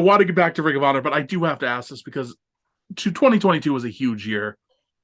want to get back to Ring of Honor, but I do have to ask this because 2022 was a huge year.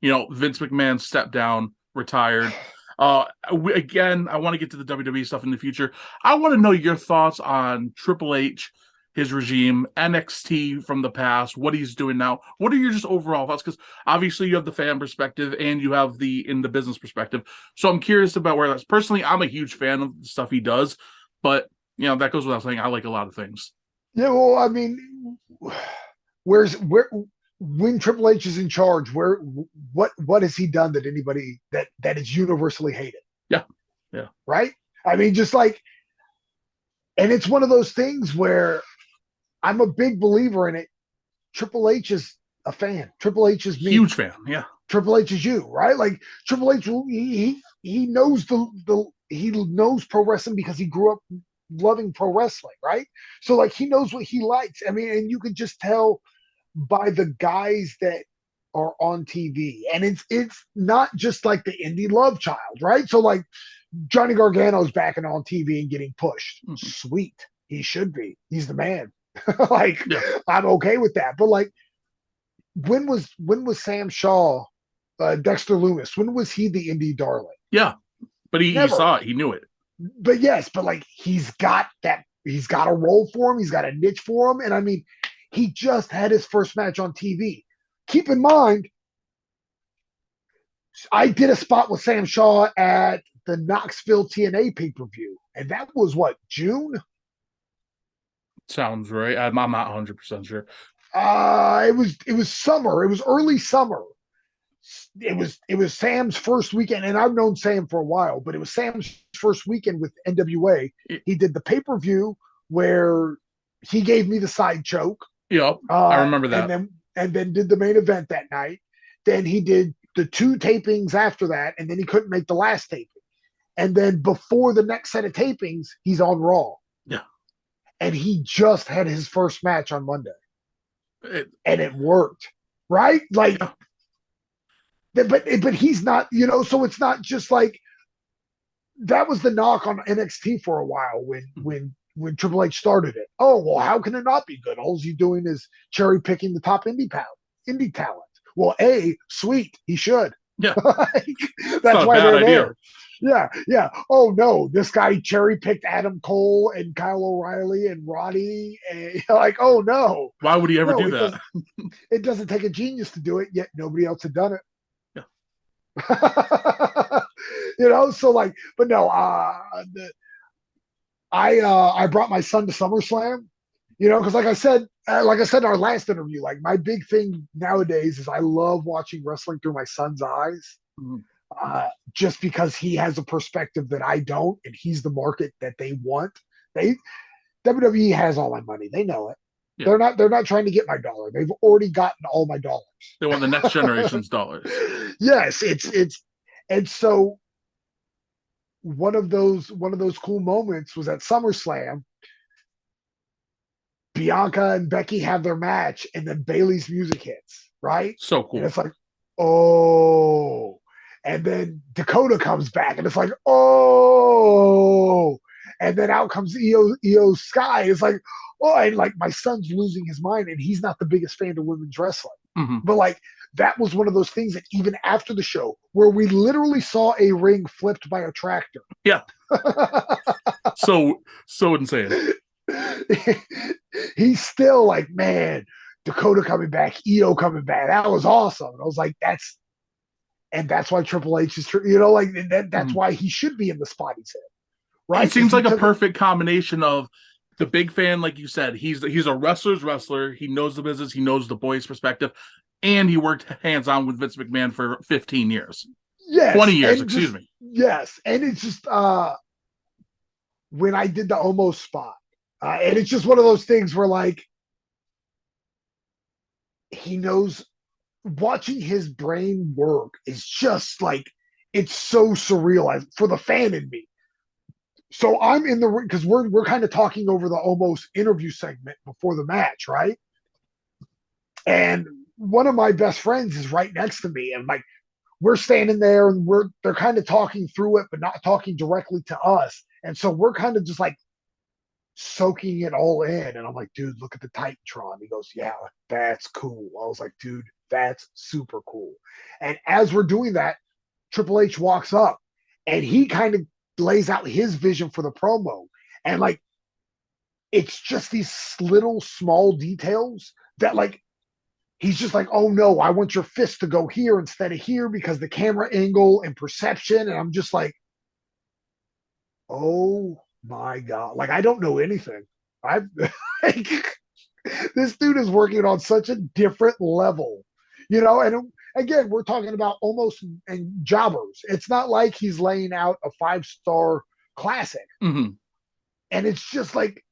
Vince McMahon stepped down, retired. Again, I want to get to the WWE stuff in the future. I want to know your thoughts on Triple H, his regime, NXT from the past, what he's doing now. What are your just overall thoughts? Because obviously you have the fan perspective and you have the business perspective. So I'm curious about where that's. Personally, I'm a huge fan of the stuff he does, but that goes without saying. I like a lot of things. Yeah, well, I mean, where when Triple H is in charge, what has he done that anybody that is universally hated? Yeah, yeah, Right? I mean, just like, and it's one of those things where I'm a big believer in it. Triple H is a fan. Triple H is me. huge fan. Yeah, Triple H is you, right? Like Triple H, he knows he knows pro wrestling because he grew up loving pro wrestling, right? So like he knows what he likes. I mean, and you can just tell by the guys that are on TV, and it's not just like the indie love child, right? So like Johnny Gargano's back and on TV and getting pushed. mm-hmm. Sweet, he should be. He's the man. Like Yeah, I'm okay with that. But like, when was Sam Shaw, Dexter Loomis? When was he the indie darling? yeah. But he Never. saw it. He knew it. But yes, but like he's got that. He's got a role for him. He's got a niche for him. And I mean, he just had his first match on TV. Keep in mind, I did a spot with Sam Shaw at the Knoxville TNA pay per view, and that was what, June. Sounds right. I'm not 100% sure. It was summer. It was early summer. It was Sam's first weekend, and I've known Sam for a while, but it was Sam's first weekend with NWA. He did the pay per view where he gave me the side choke, Yep, I remember and that. then did the main event that night. Then he did the two tapings after that, and then he couldn't make the last taping. And then before the next set of tapings, he's on Raw, Yeah, and he just had his first match on Monday, it, and it worked, right? Like, yeah. but he's not, so it's not just like that was the knock on NXT for a while when Triple H started it. Oh well, how can it not be good? All he's doing is cherry picking the top indie talent. Well, sweet, he should. Yeah, Like, it's that's not a why bad they're idea. there. Yeah, yeah. Oh no, this guy cherry picked Adam Cole and Kyle O'Reilly and Roddy, and like, oh no, Why would he ever no, do it that? doesn't. It doesn't take a genius to do it. Yet nobody else had done it. Yeah, So like, but no, I brought my son to SummerSlam, because like I said in our last interview, like my big thing nowadays is I love watching wrestling through my son's eyes, mhm. just because he has a perspective that I don't, and he's the market that they want. They WWE has all my money. They know it. Yeah. They're not trying to get my dollar. They've already gotten all my dollars. They want the next generation's dollars. Yes, it's and so one of those cool moments was at SummerSlam. Bianca and Becky have their match, and then Bailey's music hits, right? So And cool. it's like, oh, and then Dakota comes back, and it's like, oh, and then out comes Io Sky. It's like, oh, and like my son's losing his mind, and he's not the biggest fan of women's wrestling, Hmm. but like that was one of those things that even after the show, where we literally saw a ring flipped by a tractor. Yeah, so insane. He's still like, man, Dakota coming back, Io coming back. That was awesome. And I was like, that's why Triple H is, like that's Mhm. why he should be in the spot he's in, It right? Because seems he like a took it. perfect combination of the big fan, like you said. He's a wrestler's wrestler. He knows the business. He knows the boys' perspective, and he worked hands on with Vince McMahon for 15 years, 20 Yes, years. and Excuse just me. yes, and it's just when I did the almost spot, and it's just one of those things where like he knows watching his brain work is just like it's so surreal for the fan in me. So I'm in the because we're kind of talking over the almost interview segment before the match, right? And one of my best friends is right next to me, and like we're standing there and they're kind of talking through it, but not talking directly to us. And so we're kind of just like soaking it all in. And I'm like, dude, look at the Titantron. He goes, yeah, that's cool. I was like, dude, that's super cool. And as we're doing that, Triple H walks up and he kind of lays out his vision for the promo. And like, it's just these little small details that like, he's just like, oh no, I want your fist to go here instead of here because the camera angle and perception. And I'm just like, oh my God. Like, I don't know anything. I've like, this dude is working on such a different level, and again, we're talking about almost and jobbers. It's not like he's laying out a 5-star classic. Mm-hmm. And it's just like,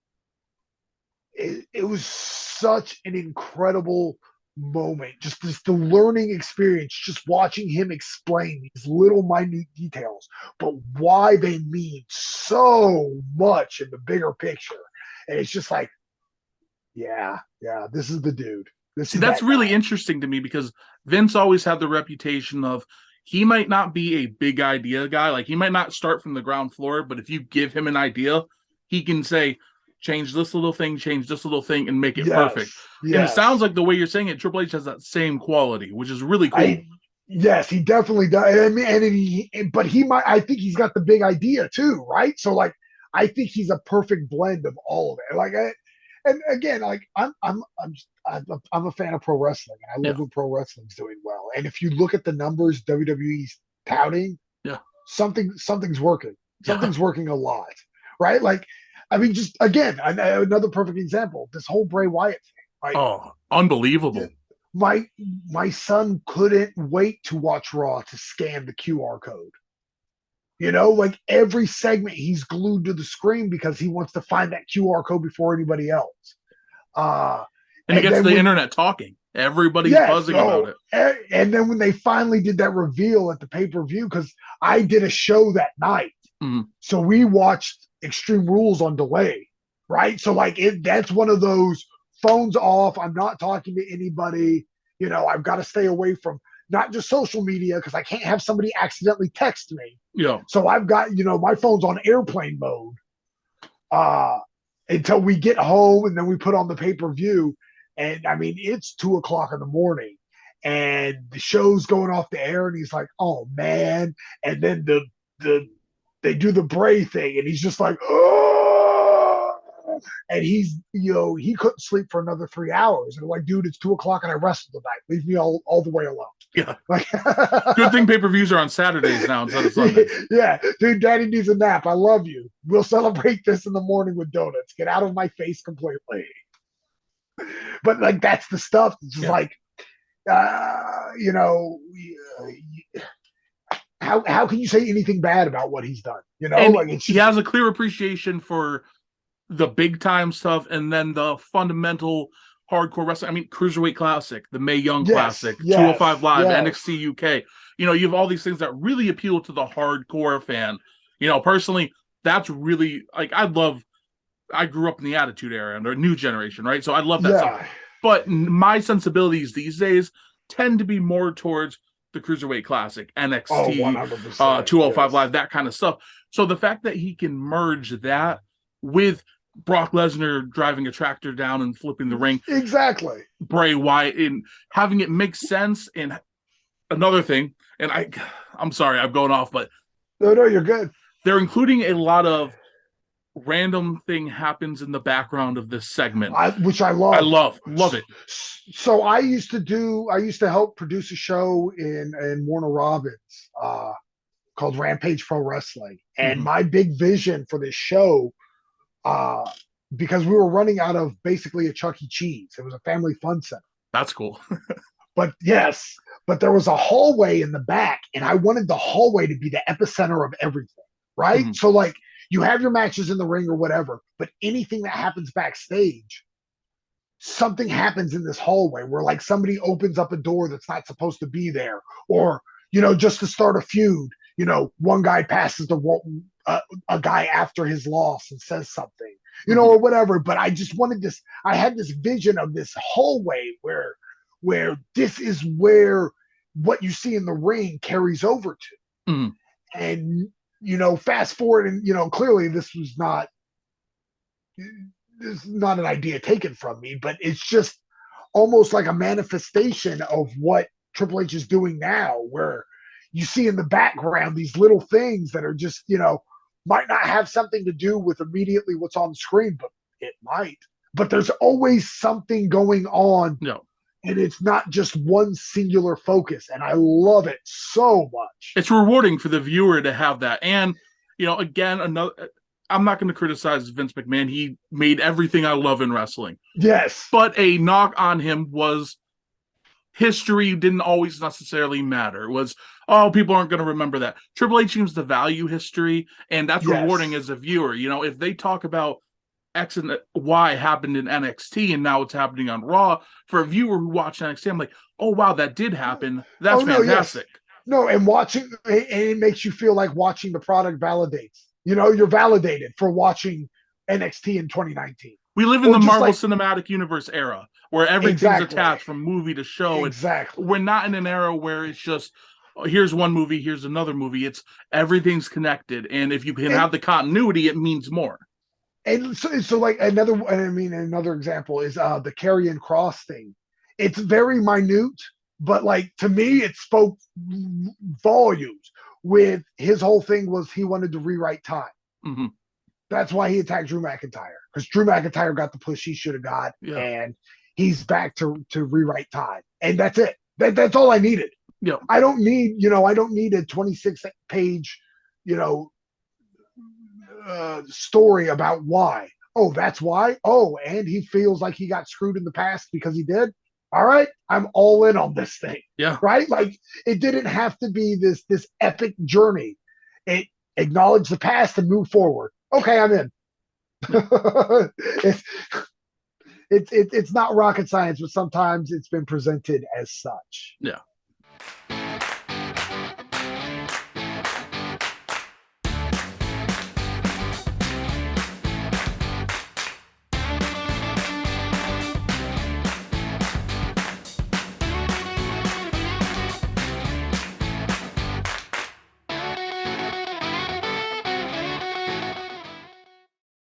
it was such an incredible moment, just this the learning experience, just watching him explain these little minute details, but why they mean so much in the bigger picture. And it's just like, yeah, this is the dude. See, that's really interesting to me because Vince always had the reputation of he might not be a big idea guy. Like, he might not start from the ground floor, but if you give him an idea, he can say, change this little thing, and make it perfect. Yes. And it sounds like the way you're saying it, Triple H has that same quality, which is really cool. Yes, he definitely does. I mean, but I think he's got the big idea too, right? So like, I think he's a perfect blend of all of it. Like, and again, like I'm a fan of pro wrestling. I love when pro wrestling's doing well. And if you look at the numbers WWE's touting, something's working. Something's working a lot, right? Like, I mean, just again, another perfect example. This whole Bray Wyatt thing. Like, unbelievable. My son couldn't wait to watch Raw to scan the QR code. Like every segment he's glued to the screen because he wants to find that QR code before anybody else. And it gets the internet talking. Everybody's buzzing about it. And then when they finally did that reveal at the pay-per-view, because I did a show that night. Mm-hmm. So we watched Extreme Rules on delay, right? So like that's one of those phones off. I'm not talking to anybody. I've got to stay away from not just social media because I can't have somebody accidentally text me. Yeah. So I've got, my phone's on airplane mode until we get home, and then we put on the pay-per-view. And I mean, it's 2:00 in the morning and the show's going off the air, and he's like, oh man. And then they do the Bray thing, and he's just like, oh, and he's, he couldn't sleep for another 3 hours. And I'm like, dude, it's 2:00 and I wrestled tonight. Leave me all the way alone. Yeah. Like, good thing pay-per-views are on Saturdays now instead of Sundays. Yeah, dude, daddy needs a nap. I love you. We'll celebrate this in the morning with donuts. Get out of my face completely. But like, that's the stuff. It's just like, how can you say anything bad about what he's done? Like, it's just, he has a clear appreciation for the big time stuff, and then the fundamental hardcore wrestling. I mean, Cruiserweight Classic, the Mae Young Classic, 205 Live, NXT UK. You have all these things that really appeal to the hardcore fan. Personally, that's really like, I grew up in the Attitude Era and the new generation, right? So I love that stuff. But my sensibilities these days tend to be more towards the Cruiserweight Classic, NXT, 205 Live, that kind of stuff. So the fact that he can merge that with Brock Lesnar driving a tractor down and flipping the ring, exactly, Bray Wyatt, and having it make sense. And another thing, and I'm sorry, I'm going off, but no, you're good. They're including a lot of random thing happens in the background of this segment, which I love. I love it. So I used to help produce a show in Warner Robins called Rampage Pro Wrestling, and my big vision for this show, because we were running out of basically a Chuck E. Cheese. It was a family fun center. That's cool. But there was a hallway in the back, and I wanted the hallway to be the epicenter of everything, right? Mm-hmm. So like, you have your matches in the ring or whatever, but anything that happens backstage, something happens in this hallway where like somebody opens up a door that's not supposed to be there, or, just to start a feud, one guy passes a guy after his loss and says something, or whatever. But I just wanted this, I had this vision of this hallway where this is where what you see in the ring carries over to. And, fast forward, and, clearly this was not this is not an idea taken from me, but it's just almost like a manifestation of what Triple H is doing now, where you see in the background these little things that are just, might not have something to do with immediately what's on the screen, but it might. But there's always something going on, No, and it's not just one singular focus. And I love it so much. it's rewarding for the viewer to have that. And, again, I'm not going to criticize Vince McMahon. He made everything I love in wrestling. Yes. But a knock on him was history didn't always necessarily matter. It was, people aren't going to remember that. Triple H seems to value history, and that's rewarding as a viewer. If they talk about X and Y happened in NXT and now it's happening on Raw, for a viewer who watched NXT, I'm like, oh, wow, that did happen. That's fantastic. Yes. No, and it makes you feel like watching the product validates. You're validated for watching NXT in 2019. We live in the Marvel Cinematic Universe era where everything's attached from movie to show. Exactly. We're not in an era where it's just, here's one movie, here's another movie. It's everything's connected. And if you can have the continuity, it means more. And so like another example is the Karrion Kross thing. It's very minute, but like to me, it spoke volumes. With his whole thing was he wanted to rewrite time. Mm-hmm. That's why he attacked Drew McIntyre, because Drew McIntyre got the push he should have got, and he's back to rewrite time, and that's it. That's all I needed. Yeah, I don't need a 26-page, story about why. Oh, that's why. Oh, and he feels like he got screwed in the past because he did. All right, I'm all in on this thing. Yeah. Right? Like it didn't have to be this epic journey. It acknowledged the past and move forward. Okay, I'm in. it's not rocket science, but sometimes it's been presented as such. Yeah.